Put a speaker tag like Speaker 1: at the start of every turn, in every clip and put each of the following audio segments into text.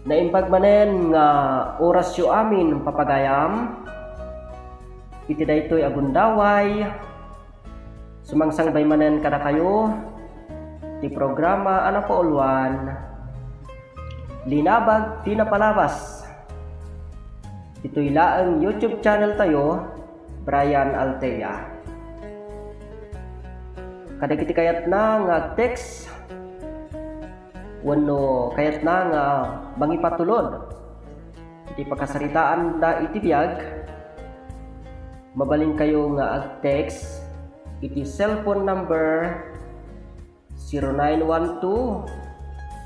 Speaker 1: Naimbag manen nga oras yu amin papagayam. Iti daytoy agundaway. Sumangsangbay manen kada kayo. Ti programa Ano Po Ulwan. Linabag ti napalabas. Ito'y laang YouTube channel tayo, Brian Altea. Kadagiti kayat na nga text wano kayat na nga mangipatulod iti pagkasaritaan da iti biyag, mabaling kayo nga ag-text iti cellphone number 0912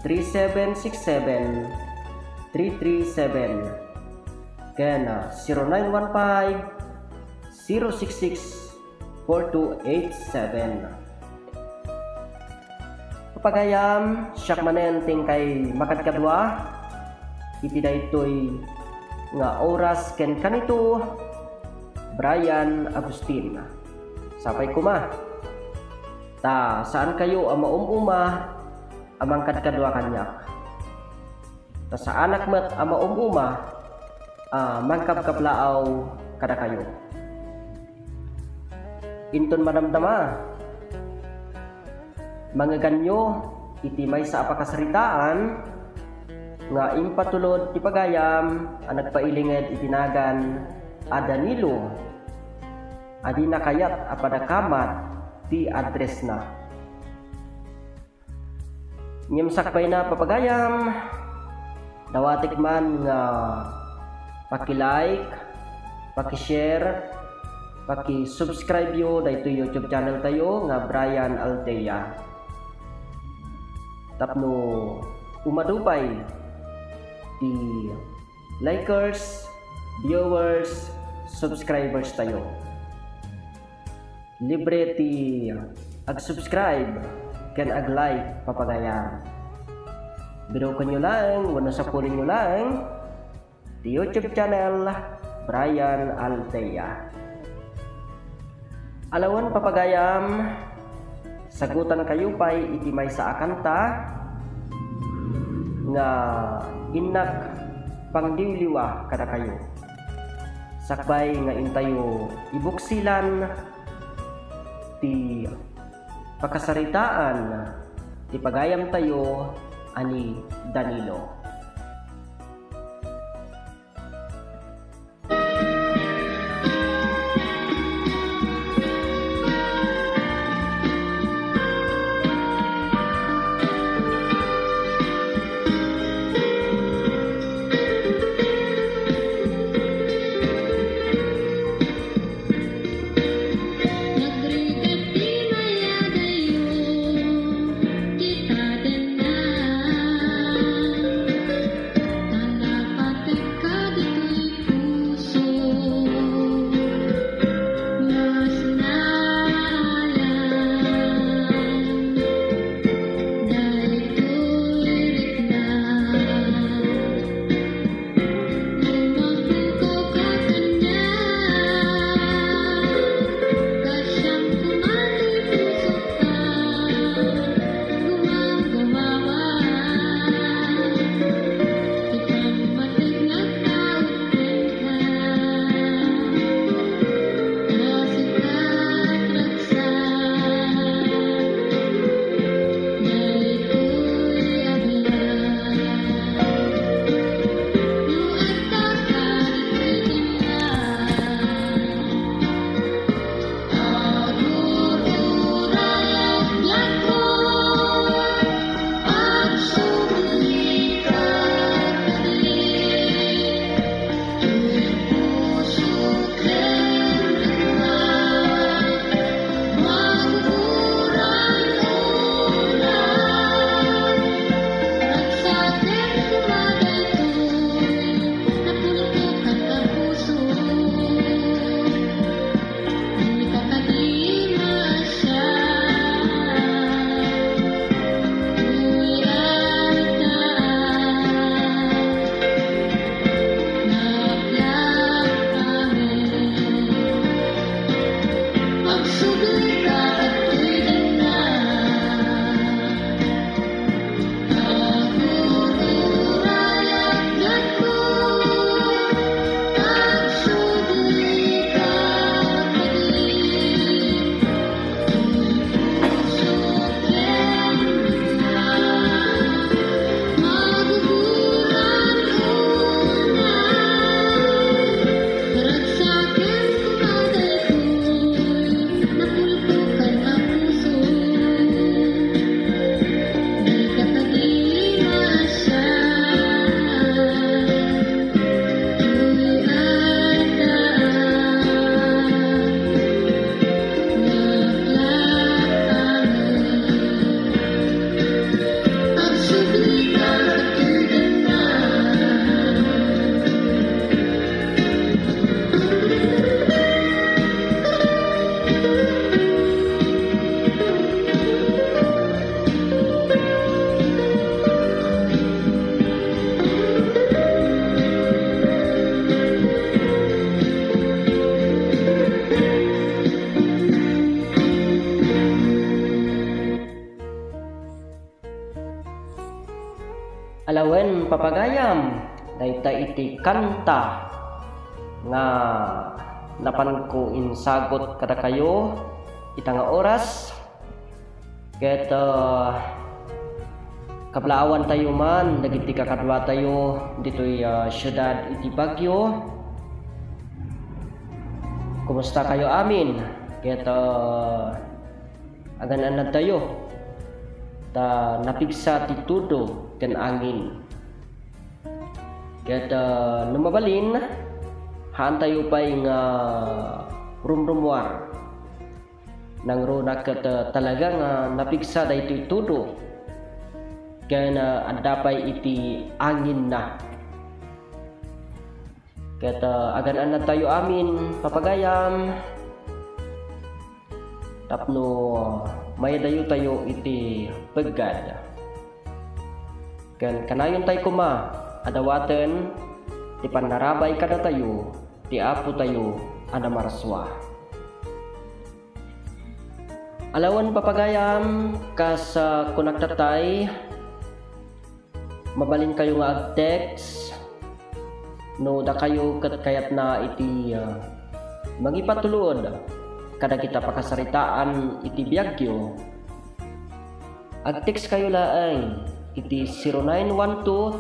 Speaker 1: 3767 337 kaya 0915 066 4287. Papagayam, siyak manen ting kay makadkadwa, iti daytoy nga oras ken kanito, Brian Agustin. Sapay kuma. Ta saan kayo ang maumuma amang kadkadwa kanyak. Ta sa anak met ang maumuma mangkapkaplaaw kada kayo. Inton madamdama mga ganyo iti may sa apakasaritaan nga impatulod ti pagayam ang nagpailinged itinagan a Danilo adi nakayat apadakamat ti address na ngimsakpay na papagayam dawatik man nga paki-like, paki-share, paki-subscribe yo dayto YouTube channel tayo nga Brian Altea. Tapno umadupay di likers, viewers, subscribers tayo. Libre ti ag-subscribe ken ag-like papagayam. Biro kanyo lang, wano sa pulin nyo lang di YouTube channel Brian Altea. Alawan papagayam, sagutan kayo pa'y iti may sa akanta nga inak pangdiwliwa kada kayo. Sakbay nga intayo ibuksilan ti pakasaritaan ti pagayam tayo ani Danilo. Alawen papagayam dayta iti kanta nga napan ko insagot kada kayo ita nga oras ket kablaawan tayo man dagiti kakadwa tayo ditoy syudad iti Baguio. Kumusta kayo amin? Ket aganan tayo ta napigsa ti tudo ken angin. Ket numabalin haan tayo pay nga rumrumwar nang runa ket talaga nga napigsa daytoy tudo ken andapay iti angin na. Ket aganan tayo amin papagayam tapno mayadayo tayo iti peggad. Ken kanayon tayo kuma adawaten ti panarabay kada tayo ti apo tayo ana marswa. Alawan papagayam kas kunagtatay mabalin kayo nga ag-text no da kayo ket kayat na iti magipatulod kada kita pakasaritaan iti Baguio. Ag-text kayo laeng iti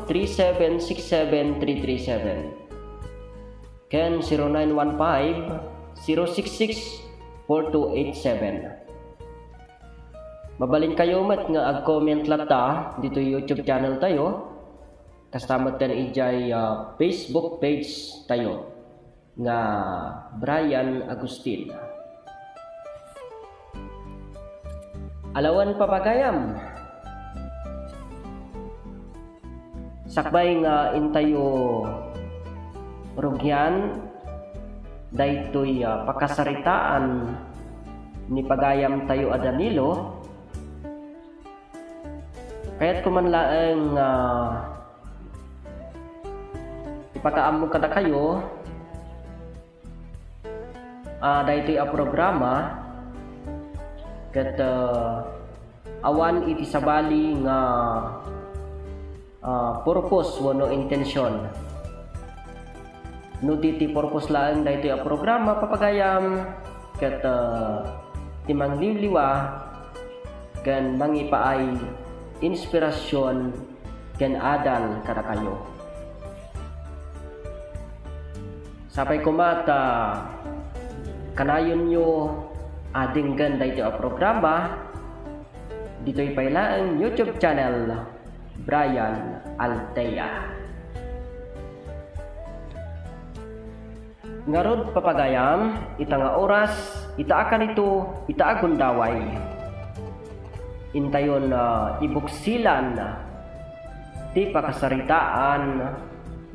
Speaker 1: 0912-3767337 ken 0915-066-4287. Mabalin kayo met nga ag-comment lata dito YouTube channel tayo kastamat ten ijay Facebook page tayo nga Brian Agustin. Alawan papagayam sakbay nga intayo rugyan daytoy pakasaritaan ni pagayam tayo a Danilo. Kaya't kumanlaeng ipakaam mo kada kayo daytoy a programa ket awan iti sabali nga purpose wano intensyon. No ti purpose laeng daytoy a programa papagayam ket timang liwliwa ken mangipaay inspirasyon ken adal kada kayo. Sapay kumata kanayon nyo adinggan daytoy a programa ditoy paylaeng YouTube channel Brian Altea. Ngarod papagayam ita nga oras itaakan ito itaagon daway intayon ibuksilan ti pakasaritaan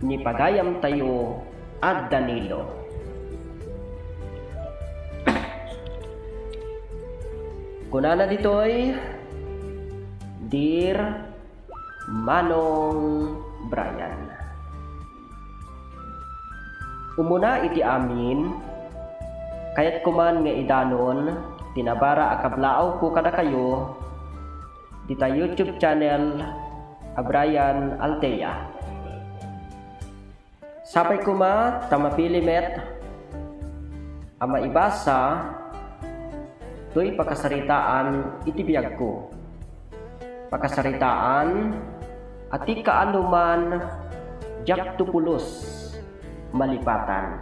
Speaker 1: ni pagayam tayo at Danilo. Kunana ditoy Dear Manong Brian, umuna iti amin kayat kuman nga idanon tinabara akablaaw ko kada kayo dita YouTube channel Brian Altea. Sapay kuma tamapilimet ama ibasa to'y pakasaritaan iti biyag ko. Pakasaritaan ati kaanuman jak tupulos malipatan.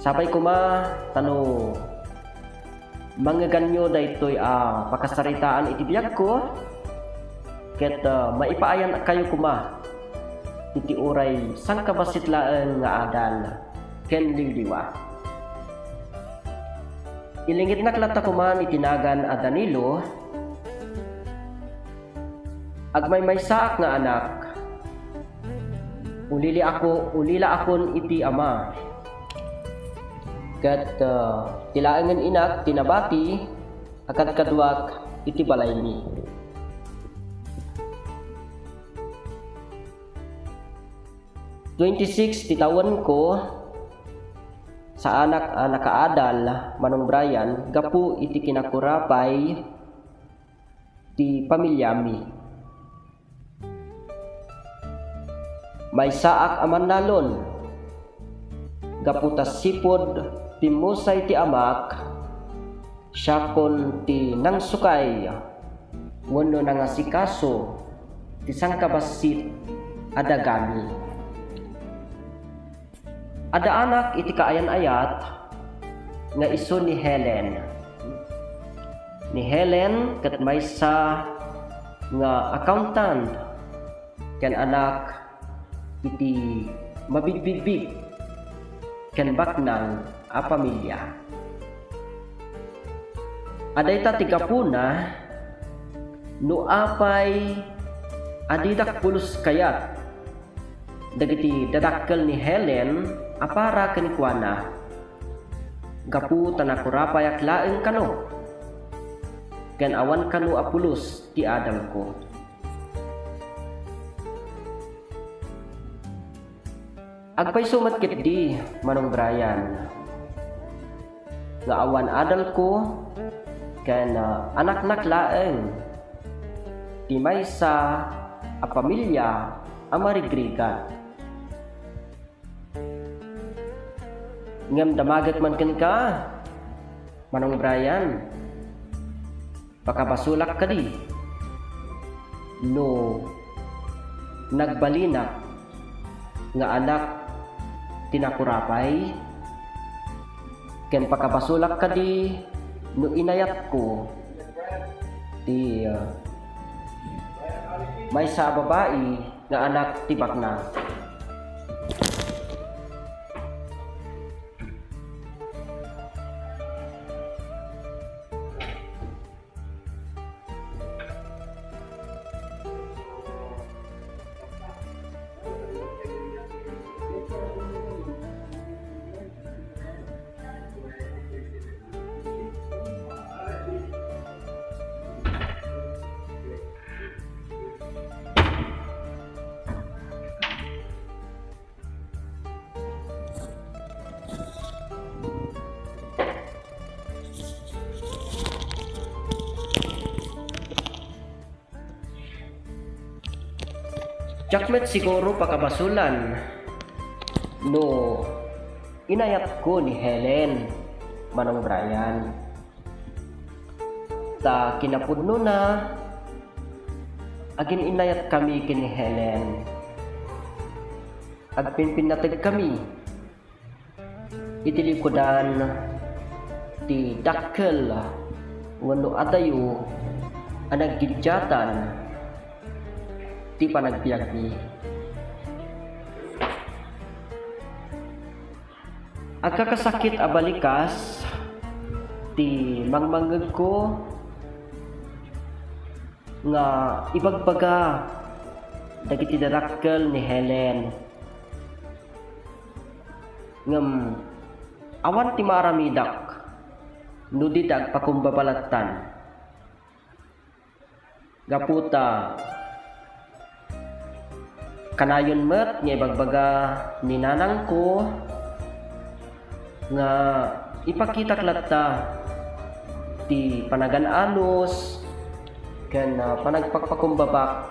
Speaker 1: Sapay kuma tano manggaganyo daytoy pakasaritaan iti biyag ko ket maipaayan kayo kuma iti uray sangkabasitlaeng nga adal ken liwliwa. Ilingit naklata kuman itinagan a Danilo agmay maysaak nga anak ulila akon iti ama ket tilaengen inak tinabati akad kadwak iti balayni. "26 ti tawen ko sa anak nakaadal Manong Brian gapu iti kinakurapay ti pamilyami. may saak aman nalon. Gaputas sipod timusay ti amak, siya kon ti nangsukay, wano nangasikaso ti sangkabasit adagami. Ada anak iti kaayan-ayat nga iso ni Helen. Ni Helen ket maysa nga accountant ken anak iti mabigbig ken baknang a pamilya. Adayta ti gapuna no apay adidak pulos kayat dagiti dadakkel ni Helen apara kenikwana gapu tanakurapay aklaeng kano ken awan kano apulos ti adang ko. Agpay sumat ket di Manong Brian nga awan adal ko ken anak-nak laeng ti maysa a pamilya a marigriga. Ngem damaget man ken ka Manong Brian, pakabasulak ka di no nagbalina nga anak tinakurapay ken pakabasulak ka di no inayat ko ti may sa babae nga anak tibak na. Jakmet siguro pakabasulan no inayat ko ni Helen Manong Brian. Ta kinapudno na agin inayat kami kini Helen. Agpinpinatag kami itilikodan ti dakkel wano adayo anaggidyatan ti panagbiagbi. Agkakasakit a balikas ti mangmangeg ko nga ibagbaga dagiti darakkel ni Helen ngem awan ti maramidak no di agpakumbabalatan gaputa kanayon met nga ibagbaga ni nanang ko nga ipakita klatta ti panagananos ken panagpakpakumbabak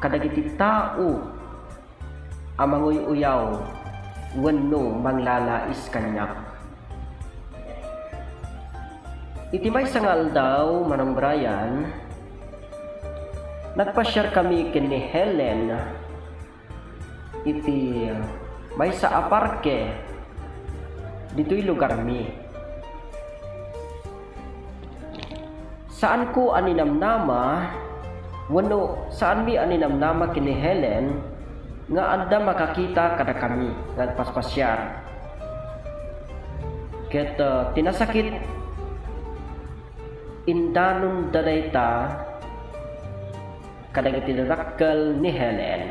Speaker 1: kadagiti tao amangoy uyaw wenno manglalais kanyak. Iti may sangal daw Manong Brian, nagpa-share kami ken ni Helen iti may sa aparke dito'y lugar mi. Saan ko aninamnama wano saan mi aninamnama kini Helen nga anda makakita kada kami nga paspasyar ket tinasakit indanon dadayta kadagiti darakkel ni Helen.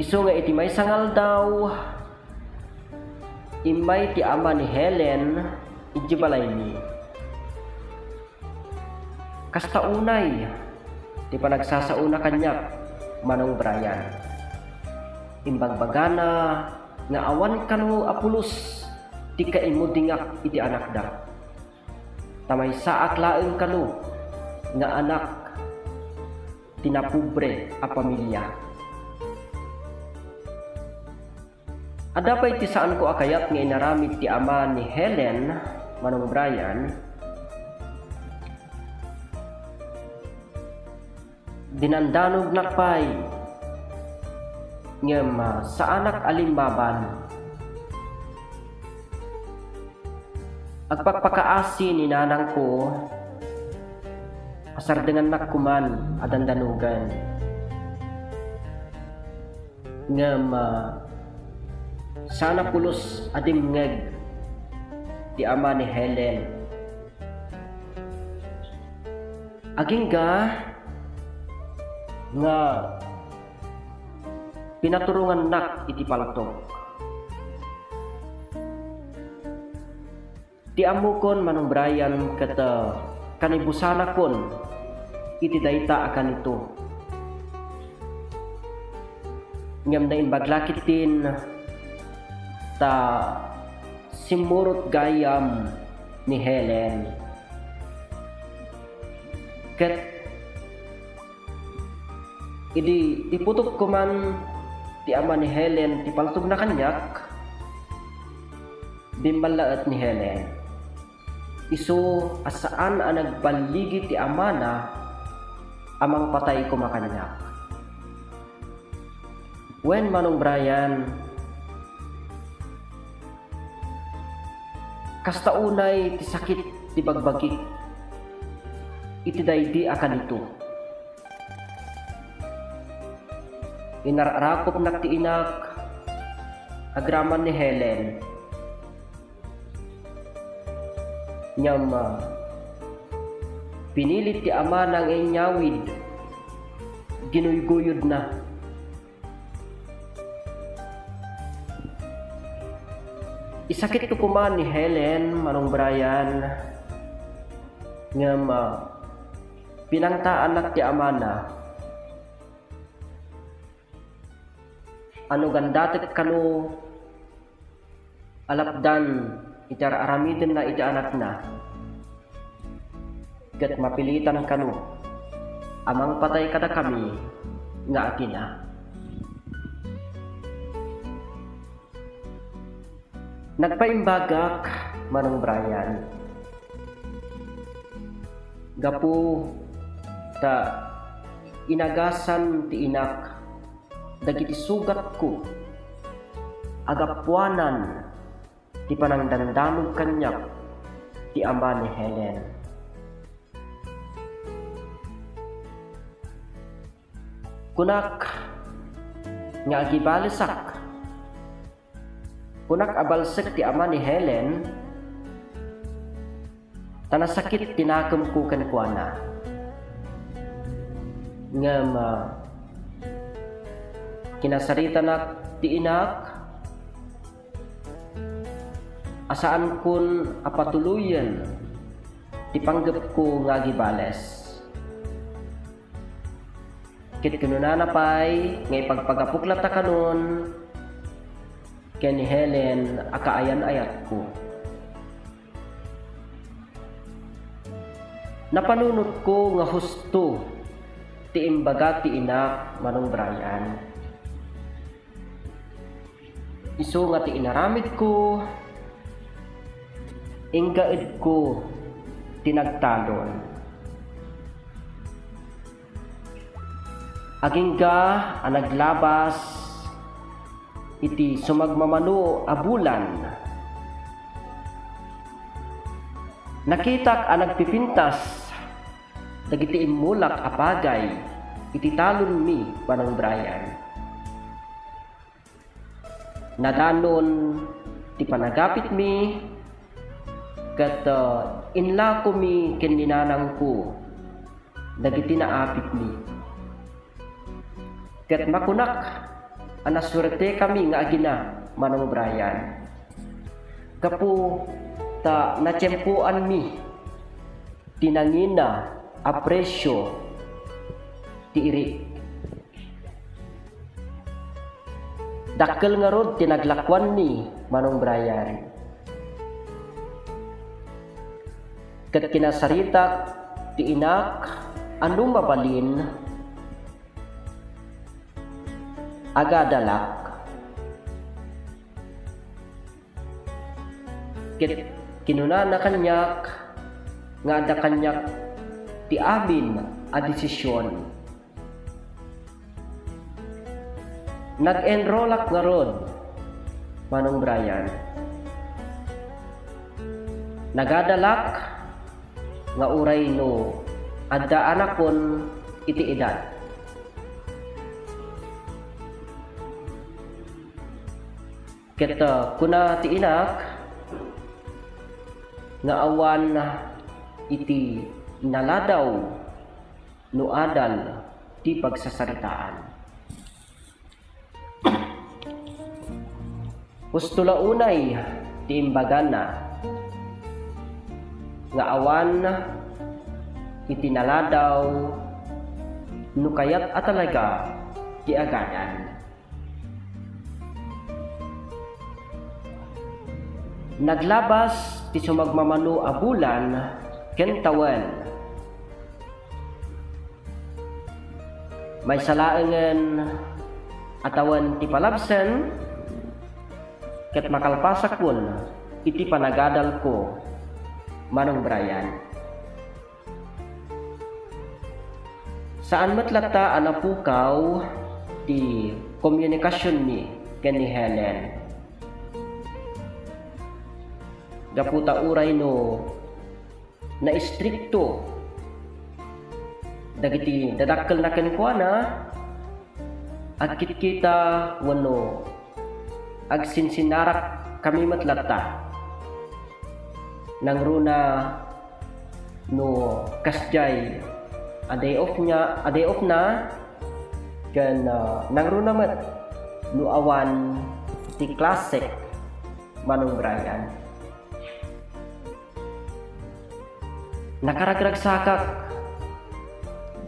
Speaker 1: Isu nga iti may sangal daw imay ti ama ni Helen iti balay ni kasta unay ti panagsasauna kanyak Manong Brian. Imbagbagana nga awan kanu apulos ti kaimudingak iti anak da. Tamay saak laeng kanu nga anak tinapubre a pamilya. Adapay ti saan ko akayat nga inaramid ti ama ni Helen, Manong Brian, dinandanog nakpay ngem sa anak alimbaban agpagpakaasi ni nanang ko asar dengan nakkuman adandanugan ngem sana pulos adimngeg ti ama ni Helen agingga nga pinaturungan nak iti palatok. Ti amukon Manong Brian kata kanibusana kon iti dayta akan ito. Ngam na imbaglakitin ta simurot gayam ni Helen. Ket idi iputok ko man ti ama ni Helen ti paltog na kanyak bimbalaat ni Helen iso asaan ang nagbaligi ti ama na amang patay ko makanyak. When Manong Brian kasta unay ti sakit ti bagbagi iti daydi akan ito inarakop nak ti inak agraman ni Helen nyam pinilit ti ama ng inyawid ginuyguyod na isakit ko kuman ni Helen Manong Brian nyam pinangtaan nak ti ama na ano gandatet kano alapdan itar aramiden na iti anak na gat mapilitan kano amang patay kada kami nga akina nagpaimbagak Manong Brian gapu ta inagasan ti inak dagiti sugat ko agapuanan ti panangdandanog kanyak ti ama ni Helen. Kunak nga agibalisak kunak abalsek ti ama ni Helen tanasakit tinakam ko kankwana ngam kinasarita na ti inak asaan kun apatuluyan ti panggap ko nga gibales kit kinunana pay nga ipagpagapuklat ta kanon ken ni Helen akaayan ayat ko napanunot ko nga husto ti imbaga ti inak Manong Brian iso nga ti inaramid ko inggaed ko tinagtalon agingga ang naglabas iti sumagmamano a bulan nakitak ang nagpipintas dagiti imulak apagay iti talon mi Manong Brian nadanon ti panagapit mi kat inla ko mi ken ninanang ko dagiti naapit mi kat makunak anaswerte kami nga agina Manong Brian kapu ta natsempuan mi tinangina apresyo ti iri dakkel nga rod tinaglakwan ni Manong Brian ket kinasarita ti inak anu mabalin agadalak Kit kinuna na kanyak nga ada kanyak ti amin a desisyon. Nag-enrollak nga rod, Manong Brian. Nagadalak nga uray no adda anakon iti edad. Ket kuna ti inak nga awan iti naladaw no adal ti pagsasaritaan. Pustula unay ti imbagan na nga awan iti naladaw no kayat at talaga ti agadan. Naglabas ti sumagmamano a bulan ken tawen. May salaengen atawan ti palabsen ket makalpasak kun iti panagadal ko, Manong Brian. Saan matlata anapukaw ti komunikasyon ni ken ni Helen. Gaputa uray no na istrikto dagiti dadakkel na kenkwana agkit kita wano agsinsinarak kami matlata nang runa no kasjay a day off na ken nang runa mat no awan ti klase, Manong Brian. Nakaragragsakak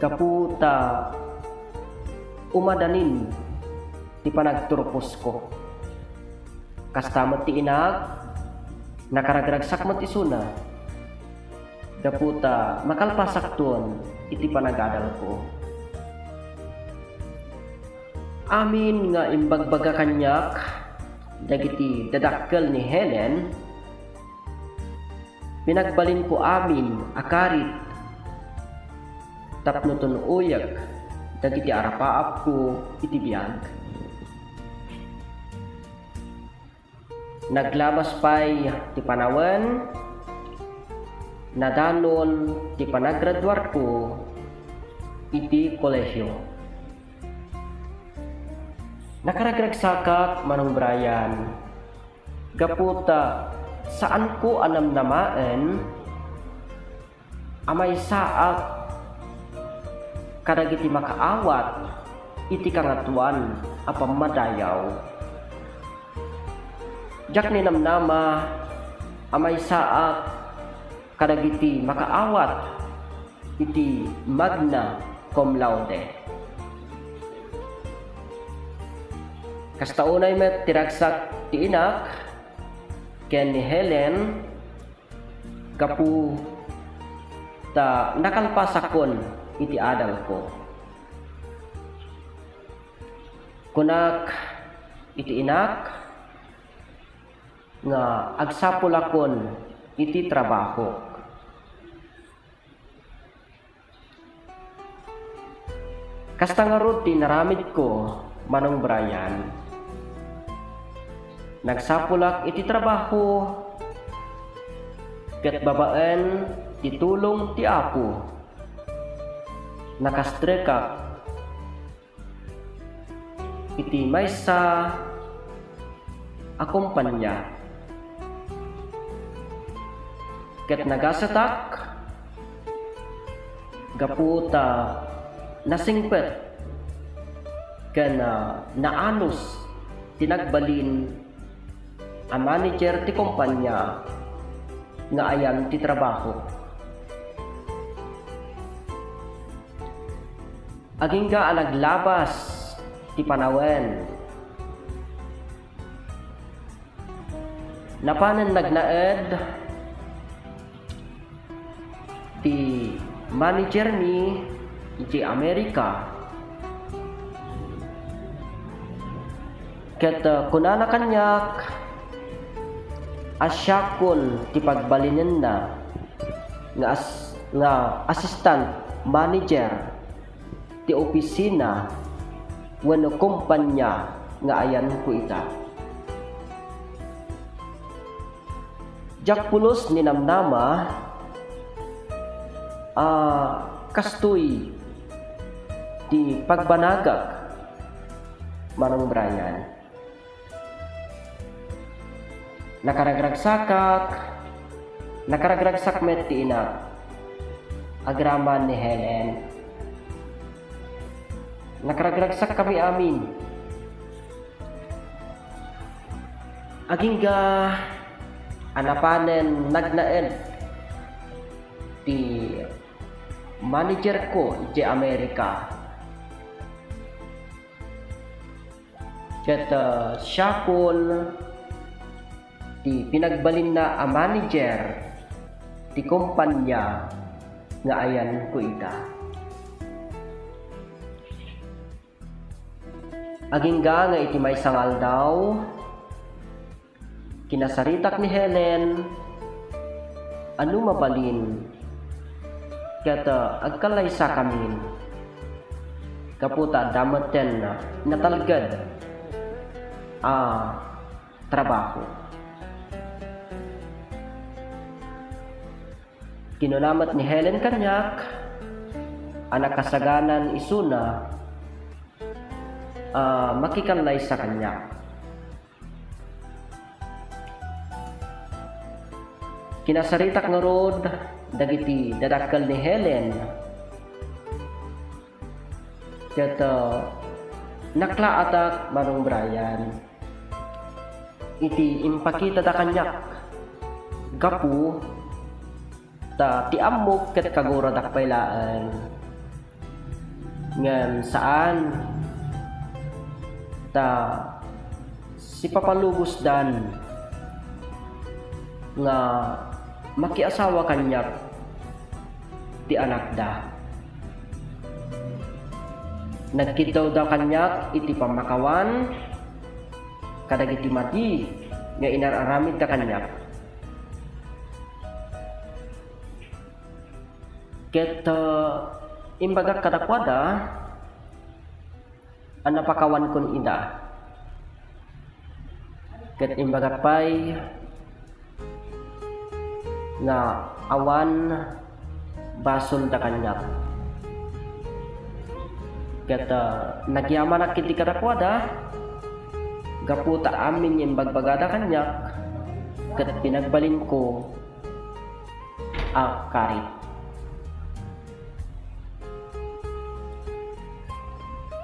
Speaker 1: kaputa umadanin ti panagturpos ko. Kastamat ti inag nakaragragsak mat isuna kaputa makalpasak tuon iti panagadal ko. Amin nga imbagbaga kanyak dagiti dadakkel ni Helen. Pinagbalin ko amin akarit tapno ton uyag dagiti arapaap ko iti biyag. Naglabas pay ti panawen nadanon ti panagraduar ko iti kolehyo. Nakaragragsakak, Manong Brian, gaputa saan ko anamnamaen amay saak kadagiti makaawat iti kangatuan a pamadayaw. Jak ni namnama amay saak kadagiti makaawat iti magna cum laude. Kastaunay met tiragsak ti inak ken ni Helen kapu ta nakalpasakon iti adal ko. Kunak iti inak nga agsapulakon iti trabaho. Kasta nga rod ti naramid ko, Manong Brian. Nagsapulak iti trabaho ket babaen ti tulong ti apo. Nakastreka iti maysa a kumpanya. Ket nagasatak gaputa nasingpet ken naanos tinagbalin a manager ti kumpanya nga ayan ti trabaho. Agingga naglabas ti panawen. Napanen nagnaed ti manager ni iti Amerika. Ket kunana kanyak asyakon ti pagbalinen na nga assistant manager ti opisina wenno kumpanya nga ayan ko ita. Jakpulos ni namnama kastoy ti pagbanagak Manong Brian. Nakaragragsak met ti ina agraman ni Helen. Nakaragragsak kami amin. Agingga anapanen nagnaed ti manager ko di Amerika. Ket syakol ti pinagbalin na a manager ti kumpanya nga ayan ko ita. Agingga nga iti may sangal daw kinasaritak ni Helen ano mabalin ket agkalaysa kamin kaputa damaten na natalgad trabaho. Kinunamat ni Helen kanyak anak kasaganan isuna makikanlay sa kanya. Kinasaritak nga rod dagiti dadakkel ni Helen ket naklaatak Manong Brian iti impakita da kanyak gapu ta ti ammok ket kagura dakpaylaan ngan saan ta si papalugos dan nga makiasawa kanyak ti anak da. Nagkitaw daw kanyak iti pamakawan kadagiti mati nga inararamid da kanyak. Ket imbaga kadakwada ang napakawan kon ida. Ket imbaga pay nga awan basol da kanyak. Ket nagyaman ak iti kadakwada gaputa amin yung bagbagada kanyak ket pinagbalin ko karit.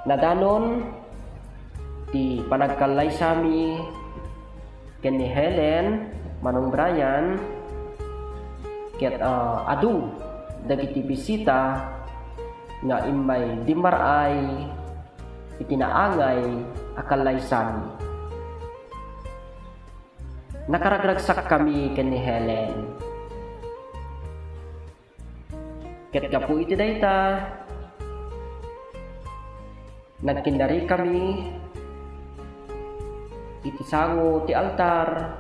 Speaker 1: Nadanon ti panagkalay sami ken ni Helen Manong Brian ket adu dagiti bisita nga immay dimaray itinaangay akalay sami. Nakaragragsak kami ken ni Helen ket gapu iti dayta nagkindari kami iti sango ti altar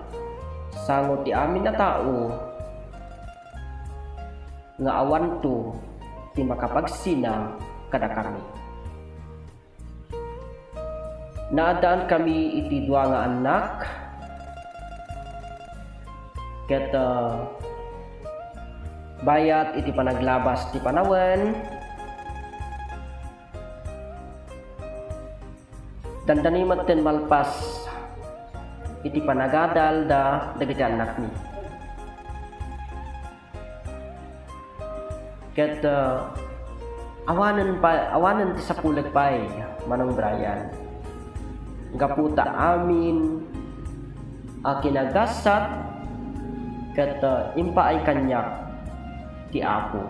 Speaker 1: sango ti amin na tao nga awan to ti makapagsina kada kami. Naadaan kami iti dua nga anak ket bayat iti panaglabas ti panawen dandanimat ten malpas iti panagadal da dagiti anak ni. Ket awanen ti sapulag pay Manong Brian gaputa amin kinagasat ket impaay kanyak ti Apo.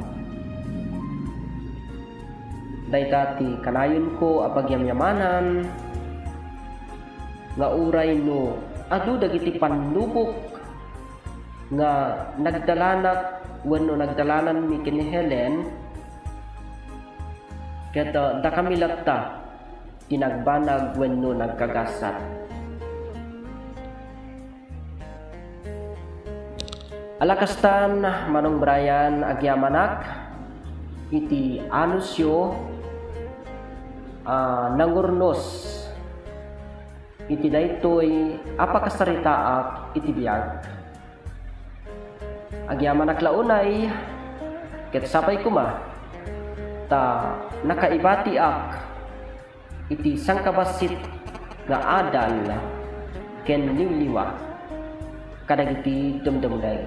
Speaker 1: Dayta ti kanayon ko apagyamyamanan nga uray no adu dagiti panlubok nga nagdalanak wenno nagdalanan mi ken Helen ket da kami latta tinagbanag wenno nagkagasat. Alakastan Manong Brian agyamanak iti anusyo nangurnos iti daytoy apakasaritaak iti biag. Agyamanak launay ket sapay kuma ta nakaibatiak iti sangkabasit nga adal ken liwliwa kadagiti dumdumday.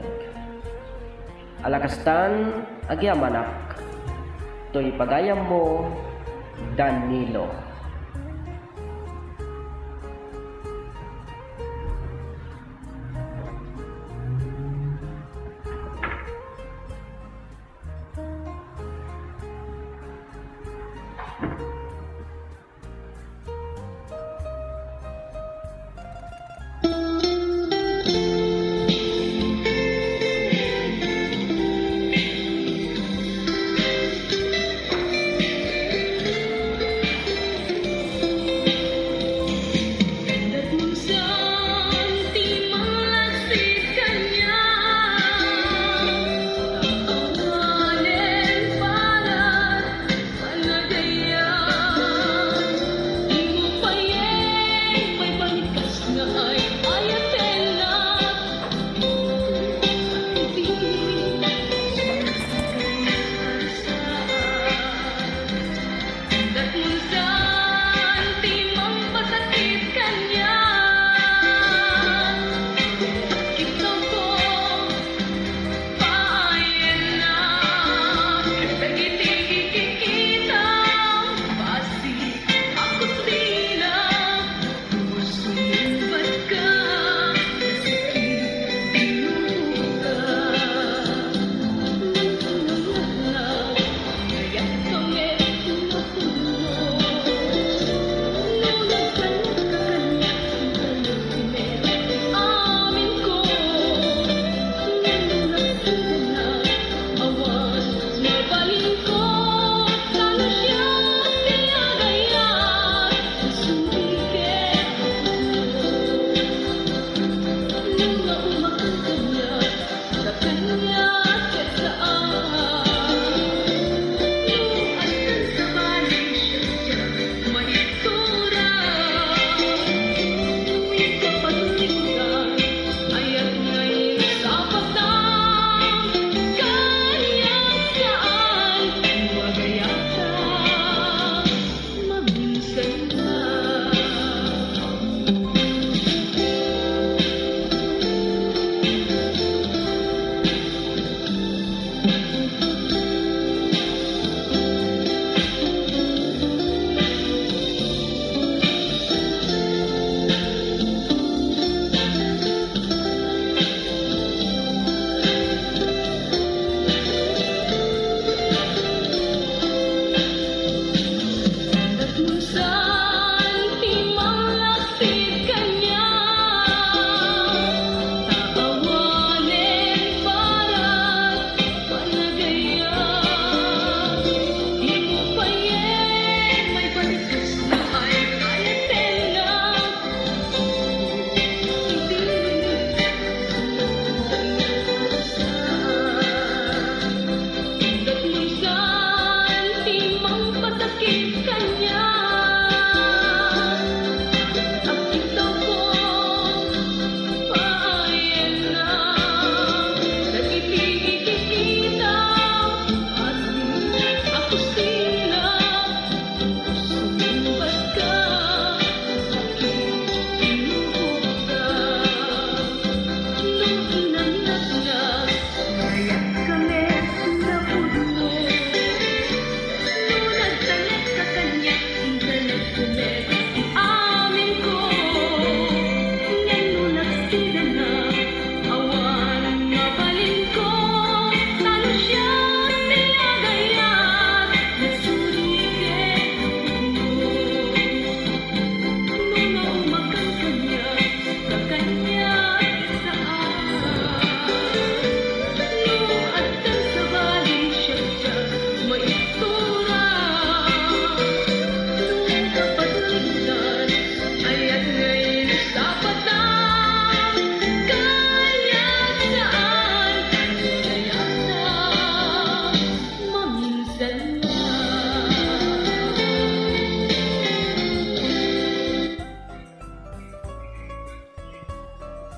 Speaker 1: Alakastan agyamanak toy pagayam mo Danilo.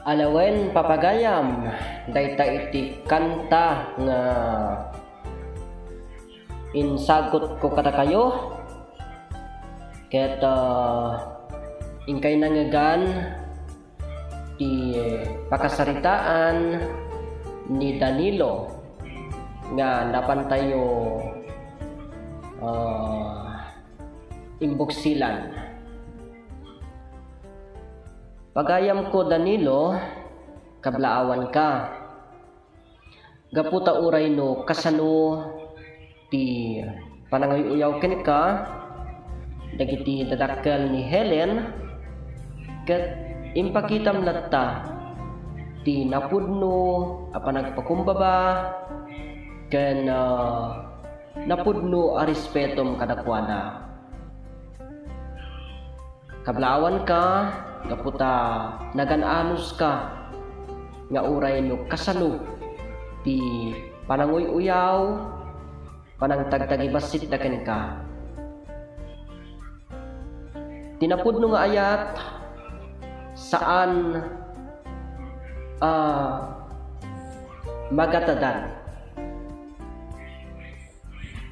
Speaker 1: Alawen papagayam dayta iti kanta nga insagot ko kada kayo ket ingkay nangagan ti pakasaritaan ni Danilo nga napantayo imbuksilan. Pagayam ko Danilo, kablaawan ka. Gaputa uray no kasano ti panangayoyaw ken ka dagiti dadakkel ni Helen ket impakitam latta ti napudno a panagpakumbaba ken napudno a respetom kadakwada. Kablaawan ka gaputa nagananos ka nga uray no kasano ti pananguy-uyaw panangtagtagibasit da ken ka. Tinapudno nga ayat saan magatadan,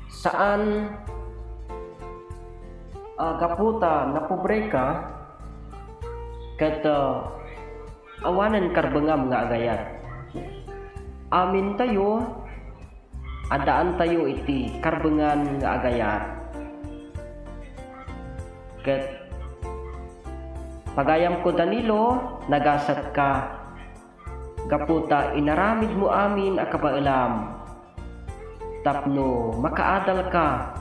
Speaker 1: saan gaputa napobre ka ket awanan karbengam nga agayat. Amin tayo adaan tayo iti karbengan nga agayat ket pagayam ko Danilo nagasat ka gaputa inaramid mo amin a kabailam tapno makaadal ka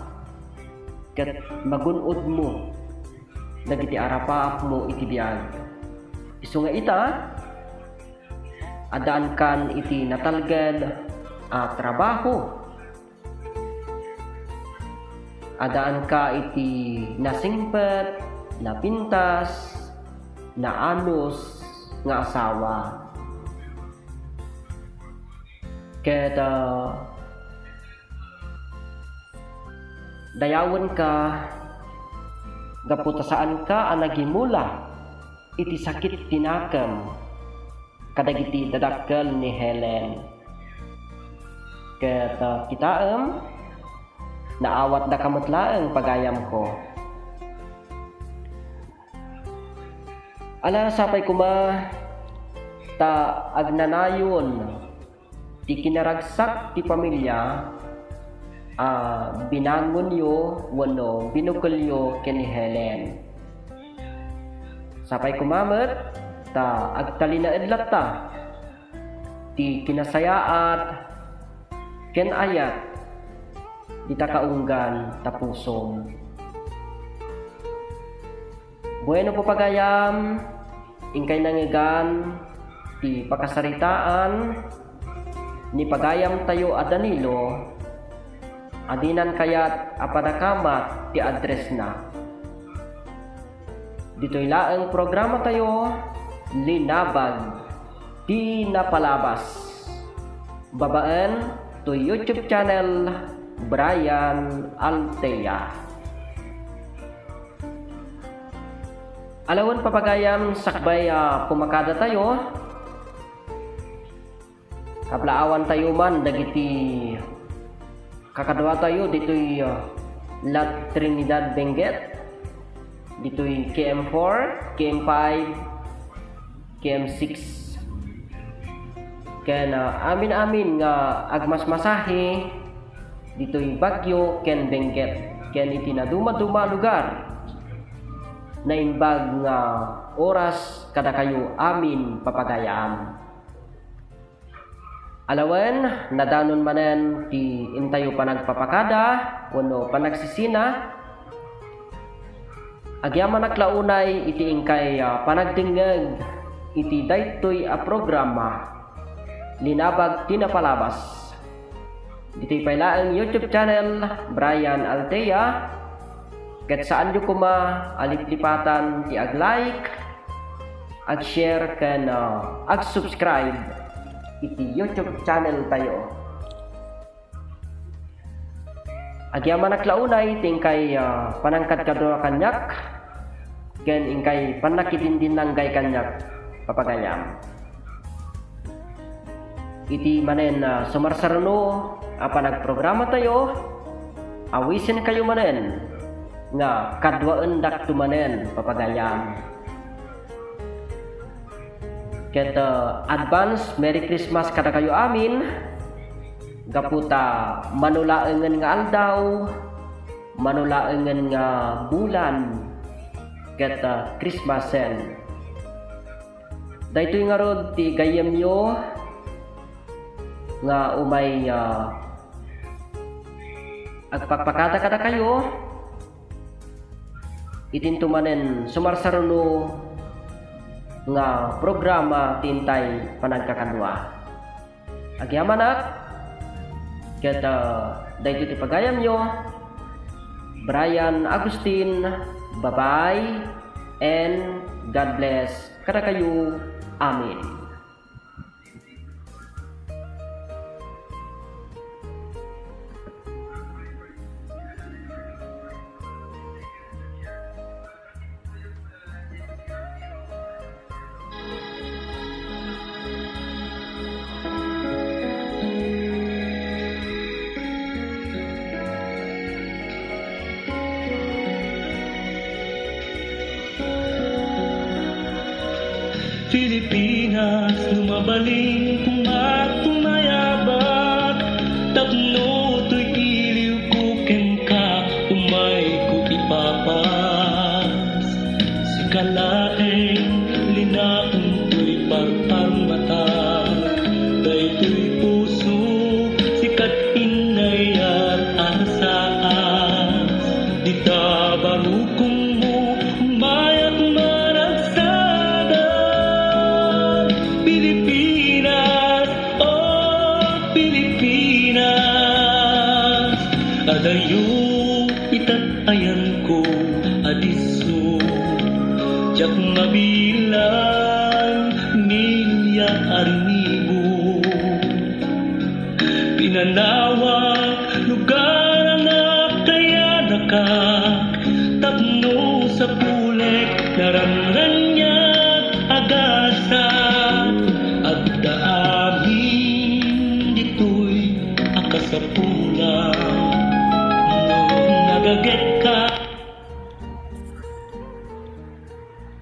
Speaker 1: ket magunod mo dagiti arapaap mo iti biag. Isu nga ita adaan kan iti natalged a trabaho, adaan ka iti nasingpet, napintas, naanos nga asawa. Ket dayawen ka gaputa saan ka nagimula iti sakit tinakam kadagiti dadakkel ni Helen. Ket kitaem naawat da kametlaeng pagayam ko. Ala sapay kuma ta agnanayon ti kinaragsak ti pamilya binangon yo wenno binukelyo ken ni Helen. Sapay kumamet ta agtalinaed latta ti kinasayaat ken ayat di takaunggan tapusom. Bueno po pagayam ingkay nangegan ti pakasaritaan ni pagayam tayo a Danilo adinan kayat apadakamat ti address na. Dito'y laeng programa tayo linabag di napalabas. Babaan to YouTube channel Brian Altea. Alawan papagayam sakbay pumakada tayo. Kablaawan tayo man dagiti kakadwa tayo dito'y La Trinidad Benguet. Dito'y KM4, KM5, KM6. Ken amin nga agmasmasahe dito'y Bagyo ken Benguet ken iti naduma-duma lugar na imbag nga oras kada kayo amin papagayam. Alawen nadanon manen ti intayo panagpapakada wenno panagsisina. Agyaman naklaunay iti ingkay panagdingeg iti daytoy a programa linabag ti napalabas. Dito'y paylaeng YouTube channel Brian Altea. Ket saan yu kuma aliplipatan ti ag-like, ag-share ken ag-subscribe iti YouTube channel tayo. Agyaman naklaunay tingkay panangkad kadwa kanyak ken ingkay panakitindin langgay kanyak papagayam. iti manen na sumarsaruno apa nagprograma tayo, awisin kayo manen nga kadwaan dak tumanen papagayam. Ket advance Merry Christmas kada kayo amin. Gaputa manulaengen nga aldaw, manulaengen nga bulan ket Christmasen. Daytoy nga rod ti gayem yo nga umay agpakpakada kada kayo itintumanen sumarsaruno nga programa tintay panagkakadwa. Agyamanak ket daytoy ti pagayam yo Brian Agustin. Bye-bye and God bless kada kayo. Amin.
Speaker 2: Pilipinas, lumabaling kung at tumayabak. Tapno to'y iliw ko ka, umay ko ipapas. Si kalaeng linaon to'y partang mata. Dayto'y puso, sikat inay at asaas. Di tabarukong mo, umayak maragsada. Pilipinas, oh Pilipinas, adayo itatayan ko adiso. Tiyak mabilang milya arnibo, pinanawag lugar ang kaya nakak. Tapno sa pulek naramran